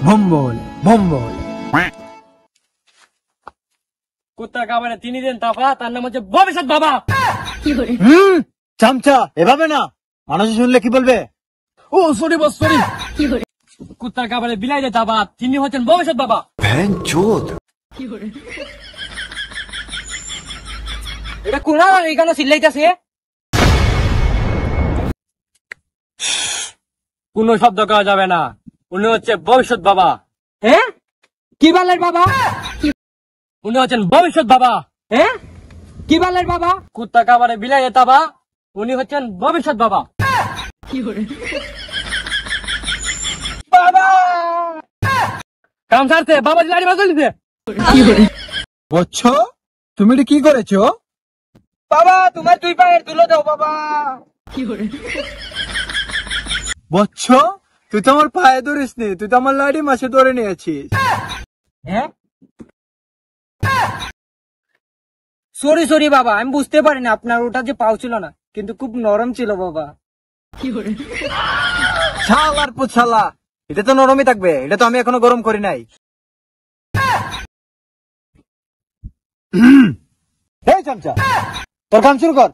ভম্বল ভম্বল। কুত্তা কাবারে তিনি দেন তাফা, তার নাম হচ্ছে ভবিষ্যৎ বাবা। চামচা, এভাবে না, মানুষ শুনলে কি বলবে? ও সরি বস, সরি। কুত্তার কাবারে বিলাই দে তাফা, তিনি হচ্ছেন ভবিষ্যৎ বাবা। এটা কোন এখানে চিল্লাইতেছে? কোন শব্দ করা যাবে না, উনি হচ্ছে ভবিষ্যৎ বাবা। হ্যাঁ, কি বলেন বাবা? উনি হচ্ছেন ভবিষ্যৎ বাবা। হ্যাঁ, কি বলেন বাবা? কুত্তা কাবারে বিলাই দে তাফা, উনি হচ্ছেন ভবিষ্যৎ বাবা। বাবা কাম ছাড়তে, বাবা লাড়ি বাজল দিতে। বচ্চ, তুমি এটা কি করেছো? বাবা তোমার দুই পায়ের ধুলো দাও বাবা। বচ্চ, তুই তো আমার পায়ে ধরিস নি, তুই তো আমার লাড়ি মাসে ধরে নিয়েছিস। হ্যাঁ, সরি সরি বাবা, আমি বুঝতে পারিনি আপনার ওটা যে পাও ছিল না, কিন্তু খুব নরম ছিল বাবা। শালার পুছালা, এটা তো নরমই থাকবে, এটা তো আমি এখনো গরম করি নাই। এই চামচা, তোর কাম শুরু কর।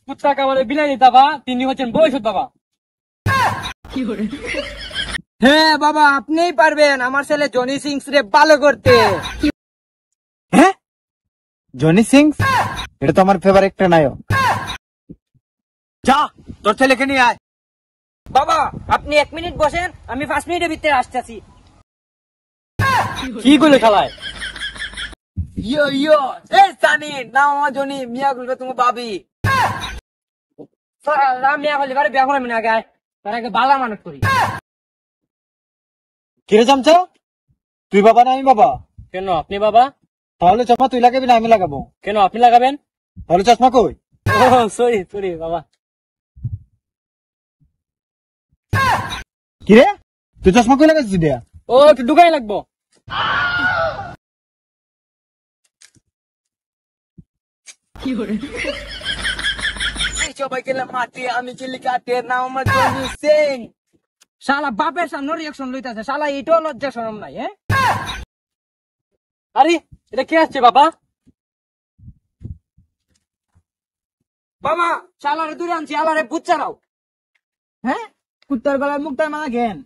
কুত্তা কাবারে বিলাই দিতা বা, তিনি হচ্ছেন ভবিষ্যৎ বাবা। হ্যাঁ বাবা, আপনিই পারবেন আমার ছেলে জনি সিং রে ভালো করতে। হ্যাঁ, জনি সিং, এটা তো আমার ফেভারিট একটা নায়ক। যা, তোর ছেলেকে নিয়ে আয়। বাবা আপনি 1 মিনিট বসেন, আমি 5 মিনিটের ভিতরে আসতেছি। কি বলে খেলায়? ইয়ো ইয়ো, এই সানি, নাম আমার জনি, মিয়া বলবে তোমার ভাবি। মিয়া বলি বারে বিয়া করলাম না, আগে তার আগে বালা মানুষ করি। কিরে চামচা, তুই বাবা না আমি বাবা? কেন আপনি বাবা? তাহলে চশমা তুই লাগাবি না আমি লাগাবো? কেন আপনি লাগাবেন? তাহলে চশমা কই? ও সরি সরি বাবা। কিরে, তুই চশমা কই লাগাচ্ছিস দিয়া? ও একটু ঢুকাই লাগবো। সবাই গেলে মাঠে, আমি চিলি কাটে, নাম আমার জনি সিং। শালা বাপের সামনে রিয়াকশন লইতাছে, শালা এটাও লজ্জা শরম নাই। হ্যাঁ, আরে এটা কে আসছে বাবা? বাবা শালারে দূরে আনছি, আলারে ভূত চালাও। হ্যাঁ, কুত্তার গলায় মুখটাই মা ঘেন।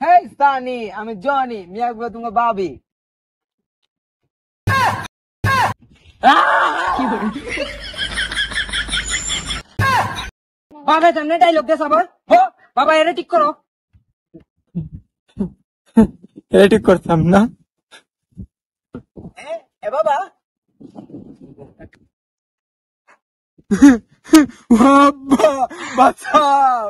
হেই সানি, আমি জনি, মিয়া বলবে তোমার ভাবি। বাবা সামনে ডাইলগ দে সবার। বাবা এটা ঠিক করো। এটা ঠিক করতাম না। এ বাবা, বাবা বাঁচাও।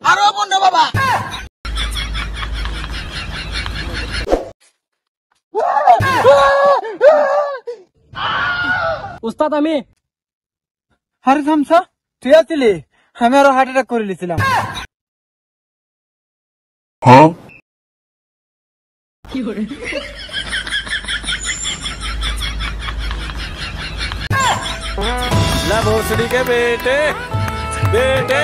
আরো বন্ধ বাবা। উস্তাদ আমি। আরে চামচা, তুই আছিলি? আমি আরো হার্ট অ্যাটাক করে নিয়েছিলাম। भोसड़ी के बेटे बेटे